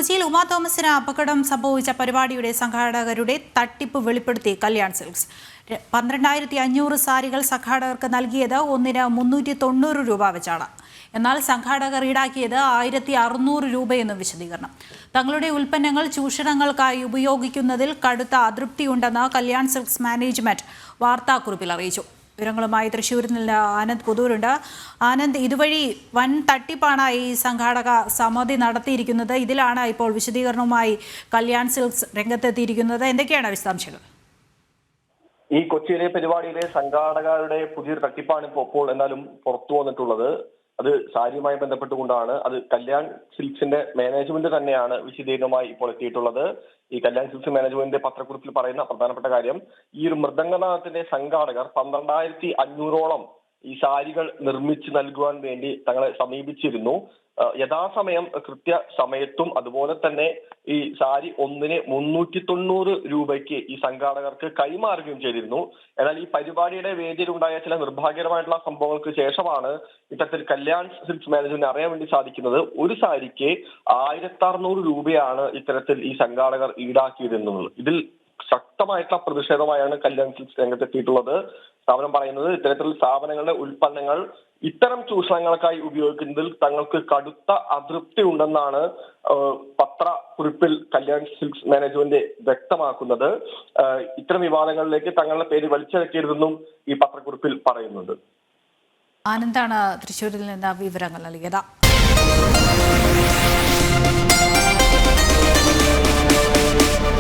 കൊച്ചിയിൽ ഉമാ തോമസിന് അപകടം സംഭവിച്ച പരിപാടിയുടെ സംഘാടകരുടെ തട്ടിപ്പ് വെളിപ്പെടുത്തി കല്യാൺ സിൽക്സ്. 12,500 സാരികൾ സംഘാടകർക്ക് നൽകിയത് ഒന്നിന് 390 രൂപ വെച്ചാണ്. എന്നാൽ സംഘാടകർ ഈടാക്കിയത് 1,600 രൂപയെന്നും വിശദീകരണം. തങ്ങളുടെ ഉൽപ്പന്നങ്ങൾ ചൂഷണങ്ങൾക്കായി ഉപയോഗിക്കുന്നതിൽ കടുത്ത അതൃപ്തിയുണ്ടെന്ന് കല്യാൺ സിൽക്സ് മാനേജ്മെന്റ് വാർത്താക്കുറിപ്പിൽ അറിയിച്ചു. വിവരങ്ങളുമായി തൃശ്ശൂരിൽ നിന്ന് ആനന്ദ് പുതൂരുണ്ട്. ആനന്ദ്, ഇതുവഴി വൻ തട്ടിപ്പാണ് ഈ സംഘാടക സമിതി നടത്തിയിരിക്കുന്നത്. ഇതിലാണ് ഇപ്പോൾ വിശദീകരണവുമായി കല്യാൺ സിൽക്സ് രംഗത്തെത്തിയിരിക്കുന്നത്. എന്തൊക്കെയാണ് വിശദാംശങ്ങൾ? ഈ കൊച്ചിയിലെ പരിപാടിയിലെ സംഘാടകരുടെ പുതിയൊരു തട്ടിപ്പാണ് ഇപ്പോൾ എന്തായാലും പുറത്തു വന്നിട്ടുള്ളത്. അത് സാരിയുമായി ബന്ധപ്പെട്ടുകൊണ്ടാണ്. അത് കല്യാൺ സിൽക്സിന്റെ മാനേജ്മെന്റ് തന്നെയാണ് വിശദീകരണമായി ഇപ്പോൾ എത്തിയിട്ടുള്ളത്. ഈ കല്യാൺ സിൽക്സ് മാനേജ്മെന്റിന്റെ പത്രക്കുറിപ്പിൽ പറയുന്ന പ്രധാനപ്പെട്ട കാര്യം, ഈ ഒരു മൃദംഗനാഥത്തിന്റെ സംഘാടകർ 12,500ഓളം ഈ സാരികൾ നിർമ്മിച്ച് നൽകുവാൻ വേണ്ടി തങ്ങളെ സമീപിച്ചിരുന്നു. യഥാസമയം കൃത്യ സമയത്തും അതുപോലെ തന്നെ ഈ സാരി ഒന്നിന് 390 രൂപയ്ക്ക് ഈ സംഘാടകർക്ക് കൈമാറുകയും ചെയ്തിരുന്നു. എന്നാൽ ഈ പരിപാടിയുടെ വേദിയിലുണ്ടായ ചില നിർഭാഗ്യകരമായിട്ടുള്ള സംഭവങ്ങൾക്ക് ശേഷമാണ് ഇത്തരത്തിൽ കല്യാൺ സിൽക്സ് മാനേജ്മെന്റ് അറിയാൻ വേണ്ടി സാധിക്കുന്നത്. ഒരു സാരിക്ക് 1,600 രൂപയാണ് ഇത്തരത്തിൽ ഈ സംഘാടകർ ഈടാക്കിയതെന്നുള്ളത്. ഇതിൽ ശക്തമായിട്ടുള്ള പ്രതിഷേധമായാണ് കല്യാൺ സിൽക്സ് രംഗത്തെത്തിയിട്ടുള്ളത്. സ്ഥാപനം പറയുന്നത്, ഇത്തരത്തിൽ സ്ഥാപനങ്ങളുടെ ഉൽപ്പന്നങ്ങൾ ഇത്തരം ചൂഷണങ്ങൾക്കായി ഉപയോഗിക്കുന്നതിൽ തങ്ങൾക്ക് കടുത്ത അതൃപ്തി ഉണ്ടെന്നാണ് പത്രക്കുറിപ്പിൽ കല്യാൺ സിൽക്സ് മാനേജ്മെന്റ് വ്യക്തമാക്കുന്നത്. ഇത്തരം വിവാദങ്ങളിലേക്ക് തങ്ങളുടെ പേര് വലിച്ചിഴക്കരുതെന്നും ഈ പത്രക്കുറിപ്പിൽ പറയുന്നുണ്ട്. ആനന്ദാണ് തൃശ്ശൂരിൽ നിന്ന് വിവരങ്ങൾ നൽകിയത്.